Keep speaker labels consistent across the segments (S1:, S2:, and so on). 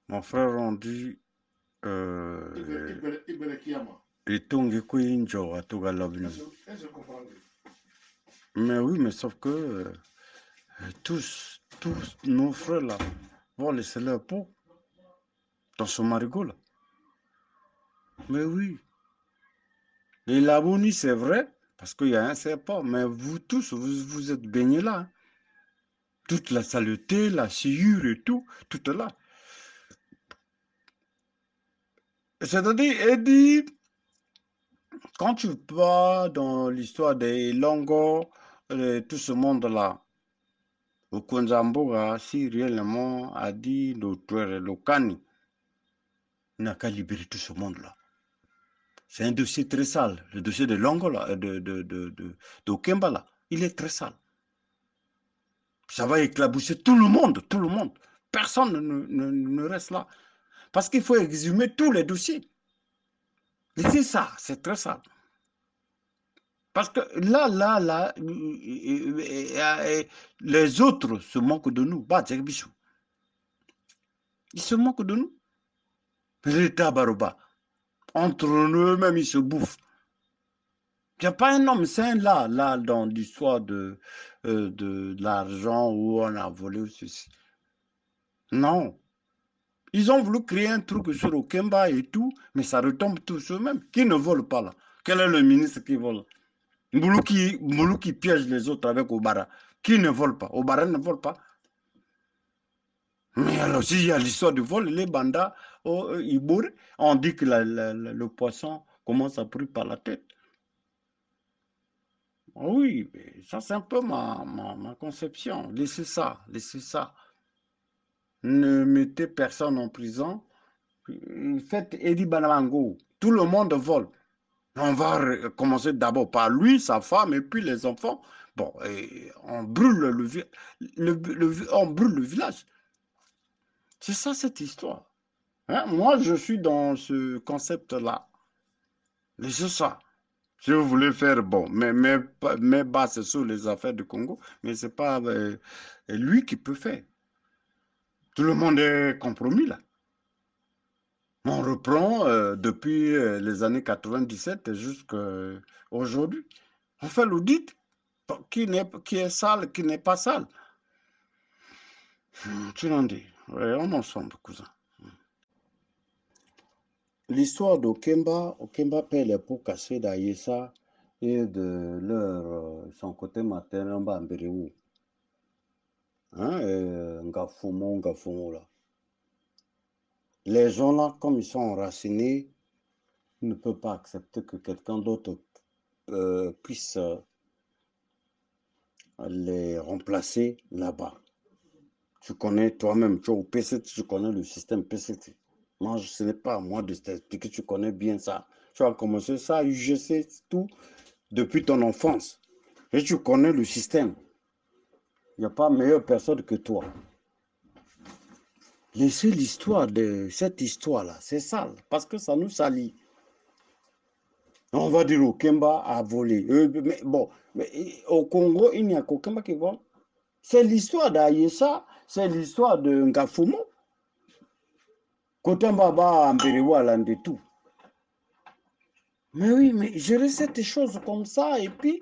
S1: Mon frère, on dit Etonge Kouinjo à Togalabni. Mais oui, mais sauf que tous nos frères là vont laisser leur peau dans ce marigot là. Mais oui. Les Labouni, c'est vrai, parce qu'il y a un serpent, mais vous tous, vous êtes baignés là. Hein. Toute la saleté, la sciure et tout est là. C'est-à-dire, Eddie, quand tu vas dans l'histoire des Longo, tout ce monde-là, au Konzamboga, si réellement a dit le Lokani, il n'a qu'à libérer tout ce monde-là. C'est un dossier très sale. Le dossier de Longo, là, de Okemba, là, il est très sale. Ça va éclabousser tout le monde, tout le monde. Personne ne reste là. Parce qu'il faut exhumer tous les dossiers. Et c'est ça, c'est très sale. Parce que là, les autres se moquent de nous. Ils se moquent de nous. L'État Baroba. Entre eux-mêmes, ils se bouffent. Il n'y a pas un homme sain là, dans l'histoire de l'argent où on a volé ceci. Non. Ils ont voulu créer un truc sur Okemba et tout, mais ça retombe tous sur eux-mêmes. Qui ne vole pas là? Quel est le ministre qui vole? Moulou qui piège les autres avec Obara. Qui ne vole pas? Obara ne vole pas. Mais alors, s'il y a l'histoire du vol, les bandas, ils bourrent, on dit que le poisson commence à brûler par la tête. Oui, ça c'est un peu ma conception. Laissez ça, laissez ça. Ne mettez personne en prison. Faites Eddie Banamango. Tout le monde vole. On va commencer d'abord par lui, sa femme et puis les enfants. Bon, et on brûle on brûle le village. C'est ça cette histoire. Hein? Moi, je suis dans ce concept-là. C'est ça. Si vous voulez faire, bon, mais bases sur les affaires du Congo, mais c'est pas lui qui peut faire. Tout le monde est compromis là. On reprend depuis les années 97 jusqu'à aujourd'hui. On fait l'audit. Qui est sale, qui n'est pas sale. Tu l'en dis. Ouais, on en sombre, cousin. L'histoire Okemba paie les pots cassés d'Aïssa et de son côté maternel Mbambéréou. Hein, Ngafumo, là. Les gens là, comme ils sont enracinés, ne peuvent pas accepter que quelqu'un d'autre puisse les remplacer là-bas. Tu connais toi-même, tu es au PCT, tu connais le système PCT. Moi, ce n'est pas à moi de t'expliquer, tu connais bien ça. Tu as commencé ça, UGC, tout, depuis ton enfance. Et tu connais le système. Il n'y a pas meilleure personne que toi. Laissez l'histoire de cette histoire-là, c'est sale, parce que ça nous salit. On va dire au Kemba a volé. Mais bon, mais au Congo, il n'y a qu'au Kemba qui vole. C'est l'histoire d'Aïessa, c'est l'histoire de Ngafumo. Côté Mbaba, Mberiwa, Lande, tout. Mais oui, mais gérer cette choses comme ça, et puis,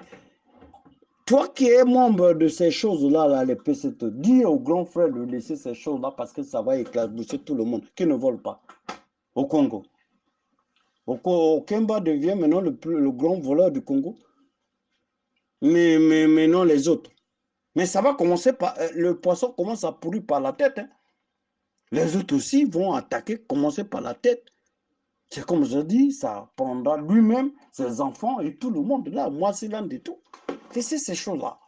S1: toi qui es membre de ces choses-là, là, les PCT, dis au grand frère de laisser ces choses-là parce que ça va éclabousser tout le monde qui ne vole pas au Congo. Kemba devient maintenant le grand voleur du Congo. Mais non les autres. Mais ça va commencer par. Le poisson commence à pourrir par la tête. Hein. Les autres aussi vont attaquer, commencer par la tête. C'est comme je dis, ça prendra lui-même, ses enfants et tout le monde là, moi c'est l'un de tout. C'est ces choses-là.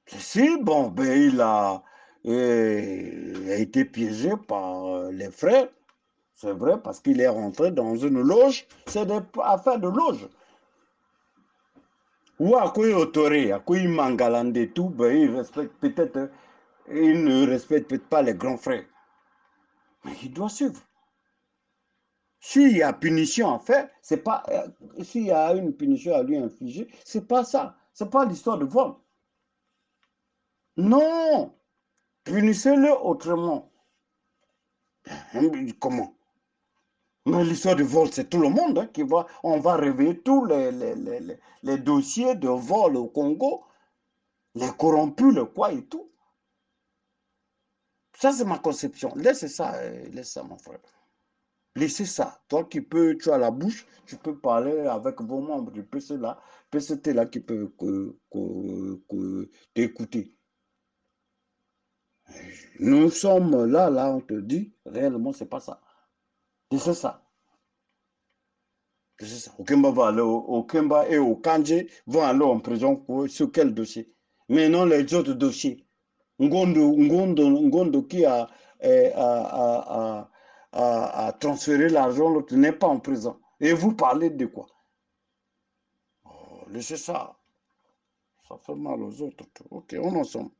S1: Si, bon, ben il a été piégé par les frères, c'est vrai, parce qu'il est rentré dans une loge, c'est des affaires de loge. Ou à quoi autoré, à quoi il mangalande et tout, ben il respecte peut-être, il ne respecte peut-être pas les grands frères. Mais il doit suivre. S'il y a punition à faire, c'est pas. S'il y a une punition à lui infliger, c'est pas ça. C'est pas l'histoire de vol. Non! Punissez-le autrement. Comment? Mais l'histoire du vol, c'est tout le monde hein, qui va. On va réveiller tous les dossiers de vol au Congo, les corrompus, le quoi et tout. Ça, c'est ma conception. Laisse ça, mon frère. Laissez ça. Toi qui peux, tu as la bouche, tu peux parler avec vos membres du PC là, PCT là qui peuvent t'écouter. Nous sommes là, on te dit, réellement, c'est pas ça. C'est ça. C'est ça. Okemba va aller, Okemba et Okanje vont aller en prison sur quel dossier? Mais non, les autres dossiers. Ngondo qui a transféré l'argent, l'autre n'est pas en prison. Et vous parlez de quoi? Oh, laissez ça. Ça fait mal aux autres. Ok, on en somme.